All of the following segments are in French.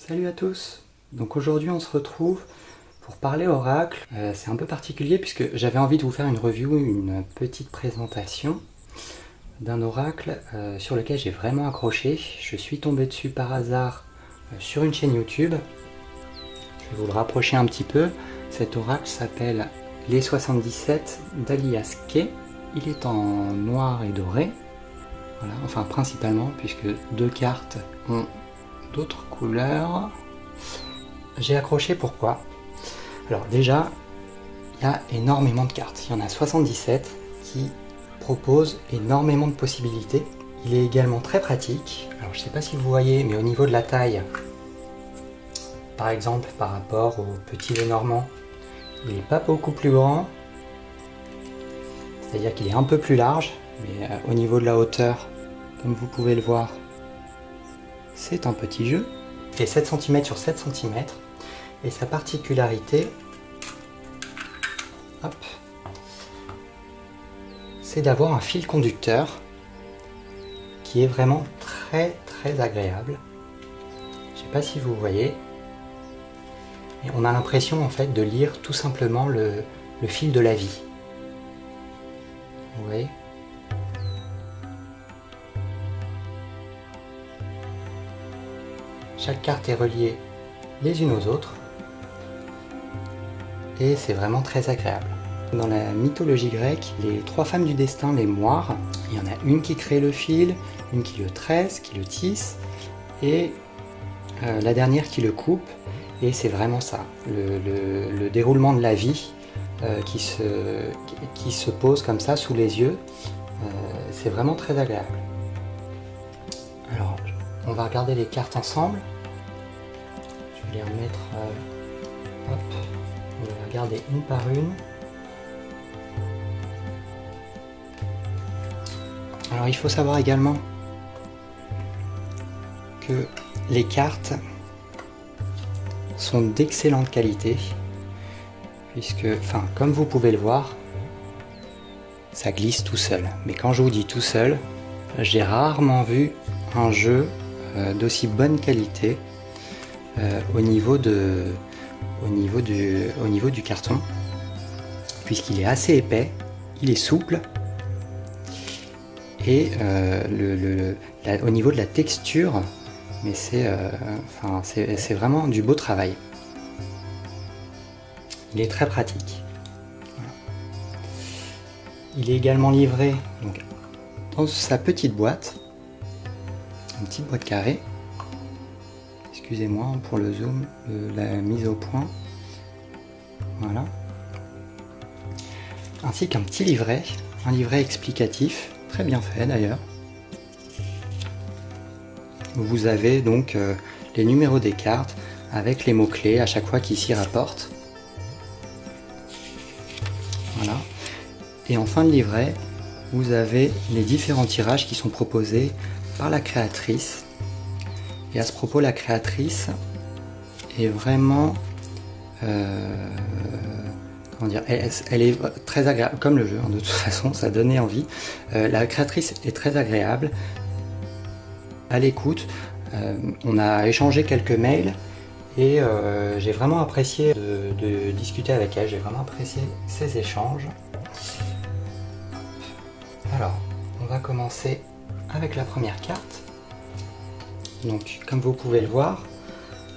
Salut à tous. Donc aujourd'hui on se retrouve pour parler oracle. C'est un peu particulier puisque j'avais envie de vous faire une review, une petite présentation d'un oracle sur lequel j'ai vraiment accroché. Je suis tombé dessus par hasard sur une chaîne YouTube. Je vais vous le rapprocher un petit peu. Cet oracle s'appelle Les 77 d'Alias Kay. Il est en noir et doré. Voilà, enfin principalement puisque deux cartes ont d'autres couleurs. J'ai accroché pourquoi? Alors déjà, il y a énormément de cartes. Il y en a 77 qui proposent énormément de possibilités. Il est également très pratique. Alors je ne sais pas si vous voyez, mais au niveau de la taille, par exemple par rapport au petit Lenormand, il n'est pas beaucoup plus grand. C'est-à-dire qu'il est un peu plus large, mais au niveau de la hauteur, comme vous pouvez le voir, c'est un petit jeu. Il fait 7 cm sur 7 cm. Et sa particularité, c'est d'avoir un fil conducteur qui est vraiment très agréable. Je ne sais pas si vous voyez. Et on a l'impression en fait de lire tout simplement le fil de la vie. Vous voyez ? Chaque carte est reliée les unes aux autres. Et c'est vraiment très agréable. Dans la mythologie grecque, les trois femmes du destin, les moires, il y en a une qui crée le fil, une qui le tresse, qui le tisse, et la dernière qui le coupe. Et c'est vraiment ça, le déroulement de la vie qui se pose comme ça sous les yeux. C'est vraiment très agréable. Alors, on va regarder les cartes ensemble. Je vais les remettre... hop. On va regarder une par une. Alors il faut savoir également que les cartes sont d'excellente qualité puisque, comme vous pouvez le voir, ça glisse tout seul. Mais quand je vous dis tout seul, j'ai rarement vu un jeu d'aussi bonne qualité au niveau du carton, puisqu'il est assez épais, il est souple, et au niveau de la texture, mais c'est vraiment du beau travail. Il est très pratique. Voilà. Il est également livré donc, dans sa petite boîte, une petite boîte carrée. Excusez-moi pour le zoom, la mise au point. Voilà. Ainsi qu'un petit livret, un livret explicatif, très bien fait d'ailleurs. Vous avez donc les numéros des cartes avec les mots-clés à chaque fois qui s'y rapportent. Voilà. Et en fin de livret, vous avez les différents tirages qui sont proposés par la créatrice. Et à ce propos, la créatrice est vraiment... comment dire, elle est très agréable, comme le jeu, hein, de toute façon, ça donnait envie. La créatrice est très agréable. À l'écoute, on a échangé quelques mails et j'ai vraiment apprécié de discuter avec elle, j'ai vraiment apprécié ces échanges. Alors, on va commencer avec la première carte. Donc, comme vous pouvez le voir,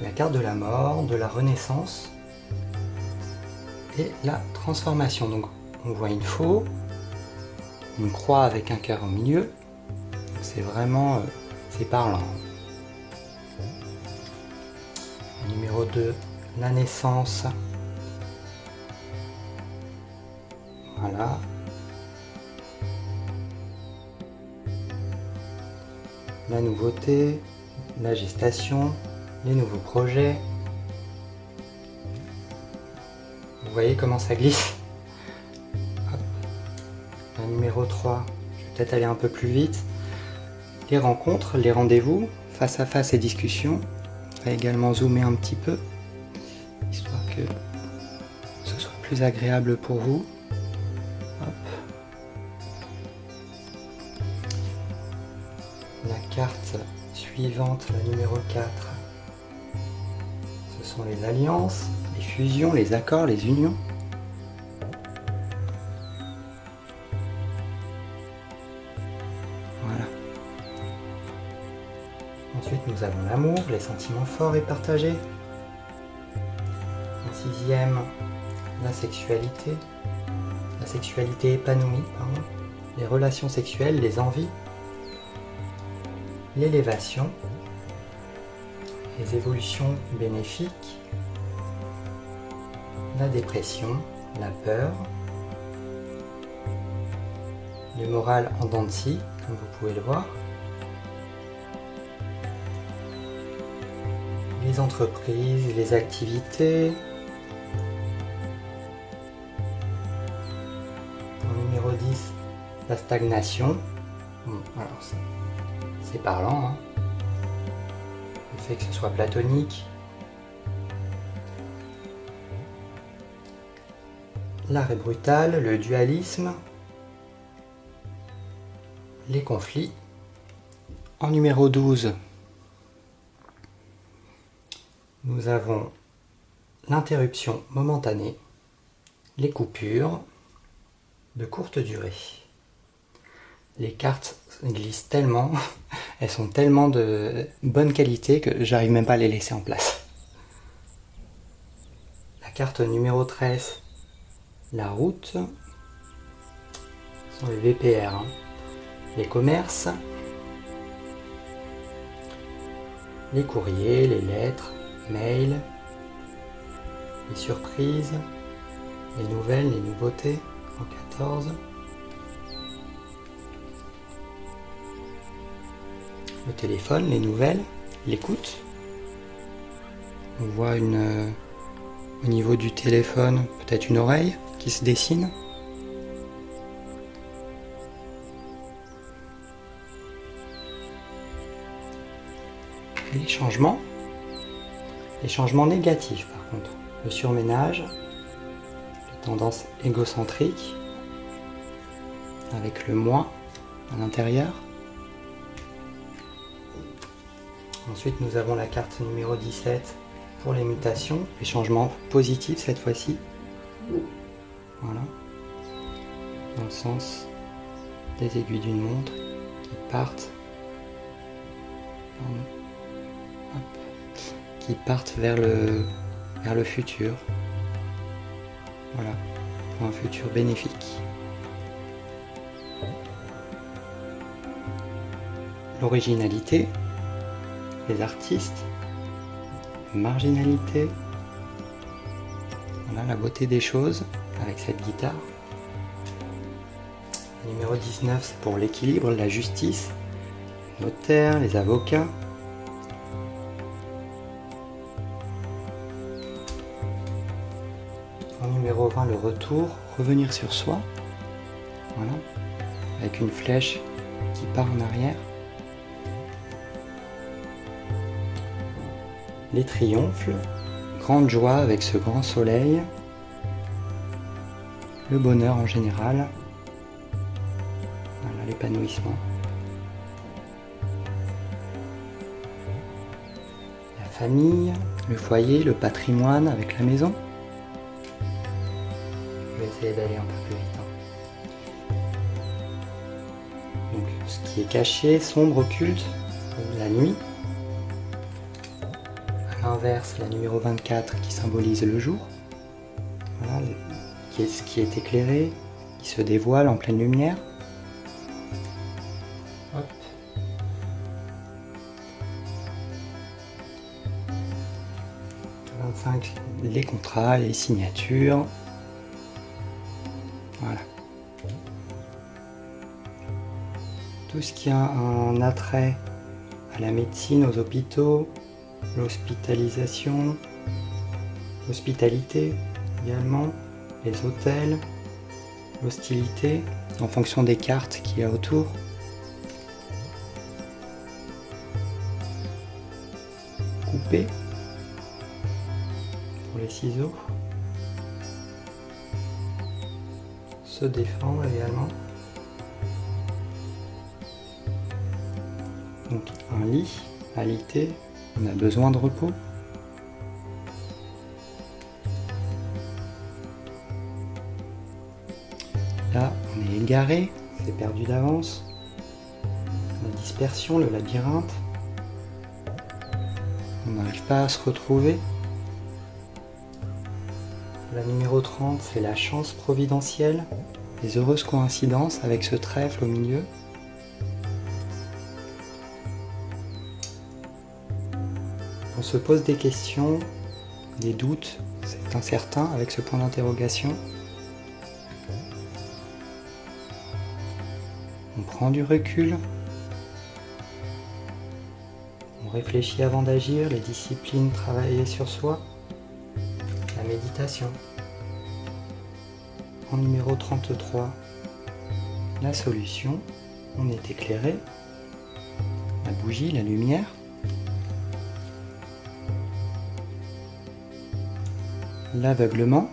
la carte de la mort, de la renaissance et la transformation. Donc, on voit une faux, une croix avec un cœur au milieu. C'est vraiment, c'est parlant. Numéro 2, la naissance. Voilà. La nouveauté, la gestation, les nouveaux projets. Vous voyez comment ça glisse. Hop. La numéro 3, je vais peut-être aller un peu plus vite. Les rencontres, les rendez-vous, face à face et discussions. On va également zoomer un petit peu, histoire que ce soit plus agréable pour vous. Hop. La carte suivante, la numéro 4. sont les alliances, les fusions, les accords, les unions. Voilà. Ensuite, nous avons l'amour, les sentiments forts et partagés. En sixième, la sexualité épanouie, pardon. Les relations sexuelles, les envies, l'élévation, les évolutions bénéfiques, la dépression, la peur, le moral en dents de scie, comme vous pouvez le voir, les entreprises, les activités. En numéro 10, la stagnation. Bon, alors c'est parlant, hein. Le fait que ce soit platonique. L'arrêt brutal, le dualisme, les conflits. En numéro 12, nous avons l'interruption momentanée, les coupures de courte durée. Les cartes glissent tellement, elles sont tellement de bonne qualité que j'arrive même pas à les laisser en place. La carte numéro 13, la route, ce sont les VPR, hein. Les commerces, les courriers, les lettres, mails, les surprises, les nouvelles, les nouveautés en 14. Le téléphone, les nouvelles, l'écoute. On voit au niveau du téléphone, peut-être une oreille qui se dessine. Les changements négatifs par contre. Le surménage, les tendances égocentriques, avec le moi à l'intérieur. Ensuite, nous avons la carte numéro 17 pour les mutations, les changements positifs cette fois-ci. Voilà. Dans le sens des aiguilles d'une montre qui partent. Qui partent vers le futur. Voilà. Pour un futur bénéfique. L'originalité. Les artistes, marginalité, voilà la beauté des choses avec cette guitare. Le numéro 19, c'est pour l'équilibre, la justice, les notaires, les avocats. En numéro 20, le retour, revenir sur soi, voilà, avec une flèche qui part en arrière. Les triomphes, grande joie avec ce grand soleil, le bonheur en général, voilà, l'épanouissement. La famille, le foyer, le patrimoine avec la maison. Je vais essayer d'aller un peu plus vite. Donc, ce qui est caché, sombre, occulte, la nuit. L'inverse, la numéro 24 qui symbolise le jour, voilà, ce qui est éclairé, qui se dévoile en pleine lumière. Hop. 25, les contrats, les signatures. Voilà. Tout ce qui a un attrait à la médecine, aux hôpitaux, l'hospitalisation, l'hospitalité également, les hôtels, l'hostilité, en fonction des cartes qu'il y a autour. Couper, pour les ciseaux. Se défendre également. Donc un lit, alité. On a besoin de repos. égaré, c'est perdu d'avance. La dispersion, le labyrinthe. On n'arrive pas à se retrouver. La numéro 30, c'est la chance providentielle, les heureuses coïncidences avec ce trèfle au milieu. On se pose des questions, des doutes, c'est incertain avec ce point d'interrogation. On prend du recul. On réfléchit avant d'agir, les disciplines travaillées sur soi. La méditation. En numéro 33, la solution. On est éclairé. La bougie, la lumière. L'aveuglement,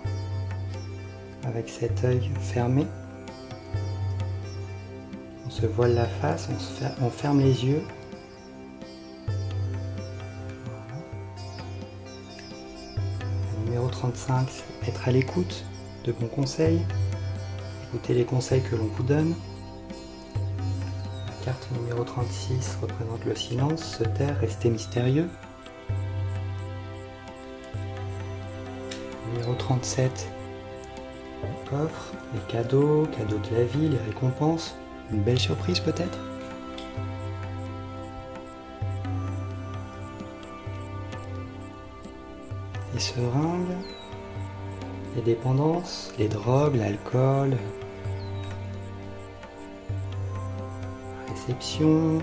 avec cet œil fermé. On se voile la face, on ferme les yeux. Voilà. Le numéro 35, c'est être à l'écoute de bons conseils. Écouter les conseils que l'on vous donne. La carte numéro 36 représente le silence, se taire, rester mystérieux. Numéro 37, le coffre, les cadeaux de la vie, les récompenses, une belle surprise peut-être. Les seringues, les dépendances, les drogues, l'alcool, réception,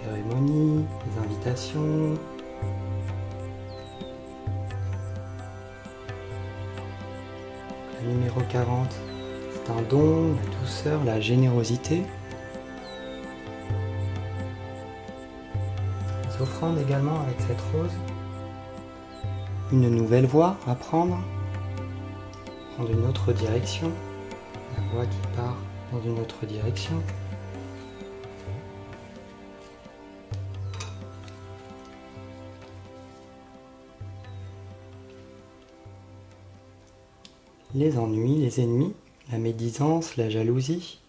cérémonie, les invitations. Numéro 40, c'est un don, la douceur, la générosité. Les offrandes également avec cette rose. Une nouvelle voie à prendre. Prendre une autre direction. La voie qui part dans une autre direction. Les ennuis, les ennemis, la médisance, la jalousie,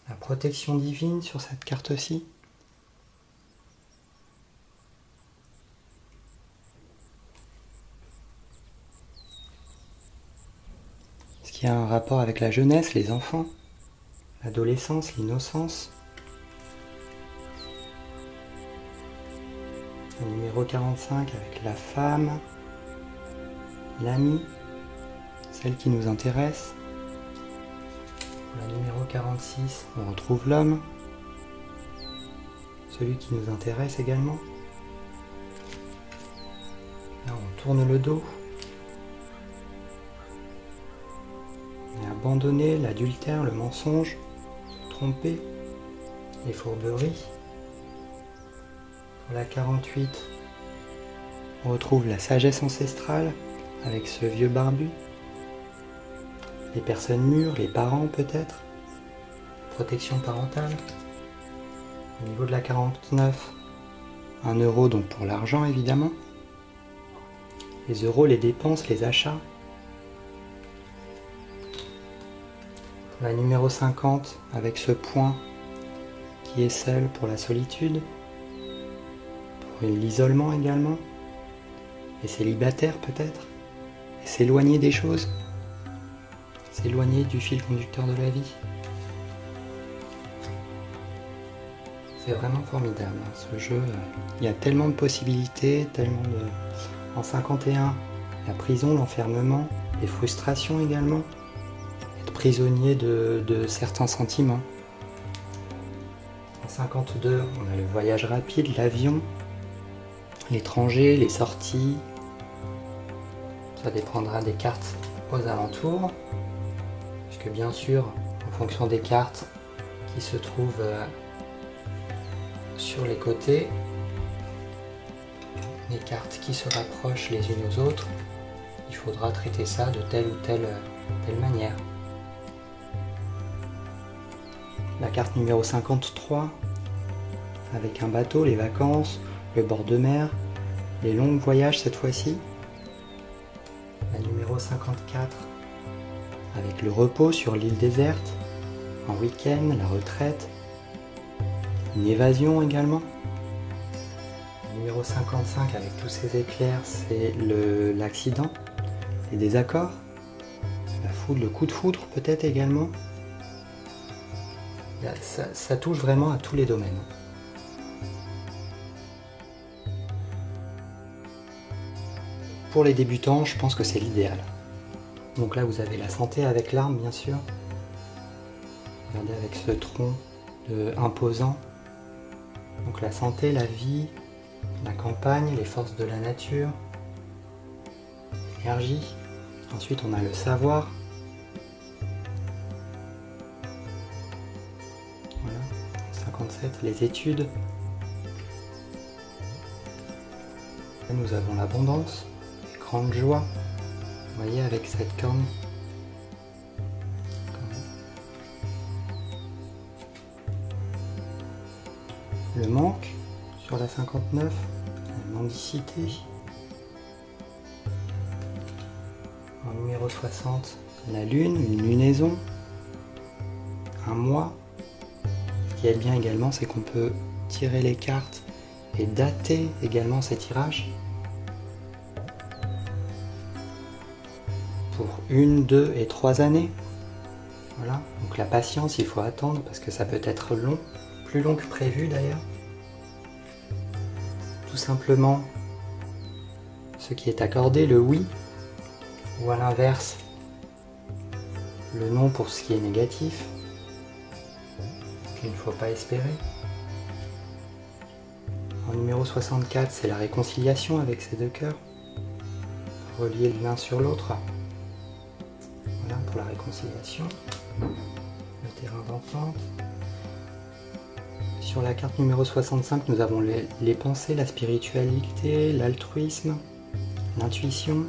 la protection divine sur cette carte-ci. Est-ce qu'il y a un rapport avec la jeunesse, les enfants, l'adolescence, l'innocence? Le numéro 45 avec la femme, l'ami, celle qui nous intéresse. Le numéro 46, on retrouve l'homme, celui qui nous intéresse également. Là, on tourne le dos. On a abandonné l'adultère, le mensonge, se tromper, les fourberies. Pour la 48, on retrouve la sagesse ancestrale avec ce vieux barbu. Les personnes mûres, les parents peut-être. Protection parentale. Au niveau de la 49, 1 euro donc pour l'argent évidemment. Les euros, les dépenses, les achats. Pour la numéro 50, avec ce point qui est seul pour la solitude. Pour l'isolement également. Et célibataire peut-être. Et s'éloigner des choses. S'éloigner du fil conducteur de la vie. C'est vraiment formidable ce jeu. Il y a tellement de possibilités, tellement de... En 51, la prison, l'enfermement, les frustrations également. Être prisonnier de certains sentiments. En 52, on a le voyage rapide, l'avion. L'étranger, les sorties, ça dépendra des cartes aux alentours, puisque bien sûr, en fonction des cartes qui se trouvent sur les côtés, les cartes qui se rapprochent les unes aux autres, il faudra traiter ça de telle ou telle manière. La carte numéro 53, avec un bateau, les vacances, le bord de mer, les longs voyages cette fois-ci. La numéro numéro 54 avec le repos sur l'île déserte, un week-end, la retraite, une évasion également. Le numéro 55 avec tous ces éclairs, c'est l'accident, les désaccords, la foudre, le coup de foudre peut-être également. Ça touche vraiment à tous les domaines. Pour les débutants, je pense que c'est l'idéal. Donc là, vous avez la santé avec l'arme, bien sûr. Regardez avec ce tronc imposant. Donc la santé, la vie, la campagne, les forces de la nature, l'énergie. Ensuite, on a le savoir. Voilà. 57, les études. Là, nous avons l'abondance. Grande joie, vous voyez, avec cette corne. Le manque sur la 59, la mendicité. En numéro 60, la lune, une lunaison, un mois. Ce qui est bien également, c'est qu'on peut tirer les cartes et dater également ces tirages. Pour 1, 2 et 3 années. Voilà, donc la patience, il faut attendre parce que ça peut être long, plus long que prévu d'ailleurs. Tout simplement, ce qui est accordé, le oui, ou à l'inverse, le non pour ce qui est négatif, qu'il ne faut pas espérer. En numéro 64, c'est la réconciliation avec ces deux cœurs, reliés l'un sur l'autre. Voilà pour la réconciliation, le terrain d'entente. Sur la carte numéro 65, nous avons les pensées, la spiritualité, l'altruisme, l'intuition.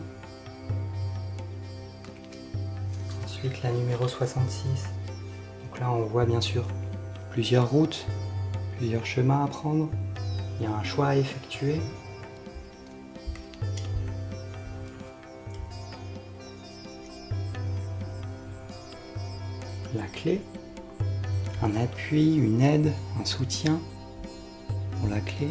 Ensuite la numéro 66. Donc là on voit bien sûr plusieurs routes, plusieurs chemins à prendre. Il y a un choix à effectuer. La clé, un appui, une aide, un soutien pour la clé.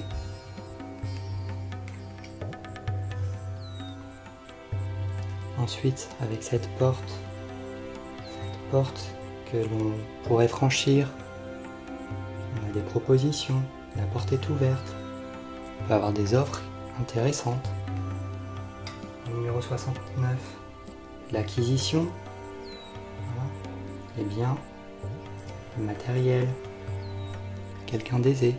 Ensuite, avec cette porte que l'on pourrait franchir, on a des propositions, la porte est ouverte, on peut avoir des offres intéressantes. Numéro 69, l'acquisition. Les biens, le matériel, quelqu'un d'aisé.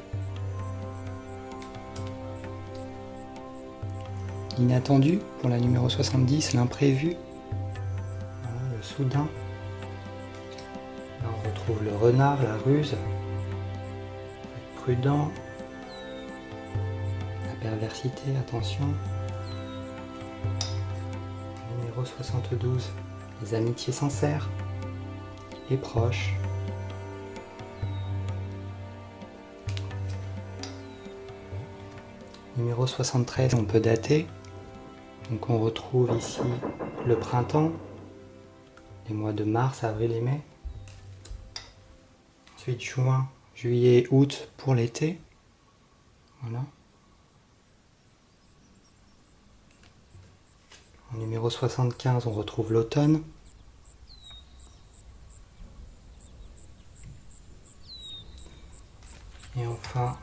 L'inattendu pour la numéro 70, l'imprévu, voilà, le soudain. Là on retrouve le renard, la ruse, être prudent, la perversité, attention. Numéro 72, les amitiés sincères. Les proches. Numéro 73, on peut dater. Donc on retrouve ici le printemps, les mois de mars, avril et mai. Ensuite juin, juillet, août pour l'été. Voilà. En numéro 75, on retrouve l'automne. Et enfin,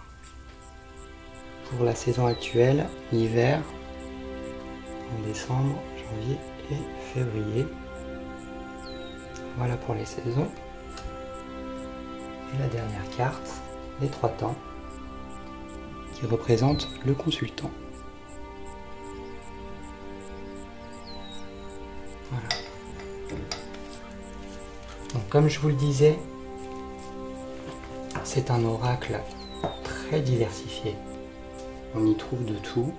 pour la saison actuelle, l'hiver, en décembre, janvier et février. Voilà pour les saisons. Et la dernière carte, les 3 temps, qui représente le consultant. Voilà. Donc, comme je vous le disais, c'est un oracle très diversifié. On y trouve de tout.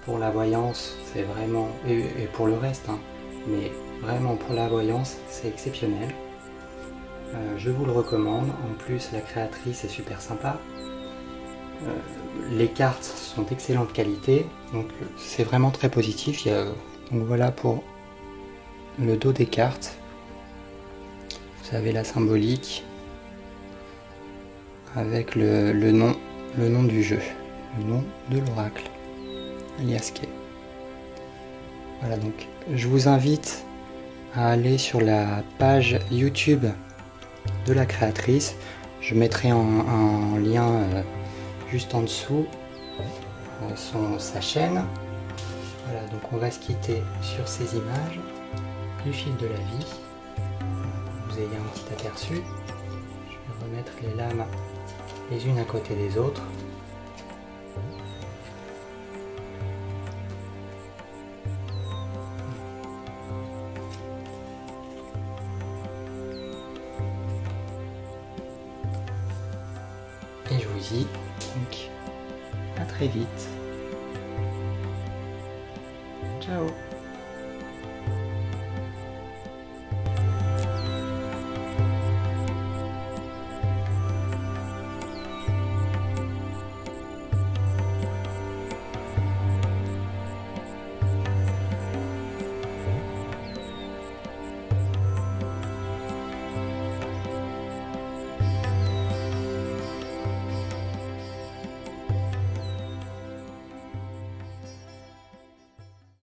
Pour la voyance, c'est vraiment... Et pour le reste, hein, mais vraiment pour la voyance, c'est exceptionnel. Je vous le recommande. En plus, la créatrice est super sympa. Les cartes sont d'excellente qualité. Donc c'est vraiment très positif. Donc voilà pour le dos des cartes. Vous avez la symbolique avec le nom du jeu, le nom de l'oracle, alias Kay. Voilà, donc je vous invite à aller sur la page YouTube de la créatrice. Je mettrai un lien juste en dessous sa chaîne. Voilà, donc on va se quitter sur ces images du fil de la vie. Vous ayez un petit aperçu. Je vais remettre les lames les unes à côté des autres. Et je vous dis donc à très vite. Ciao.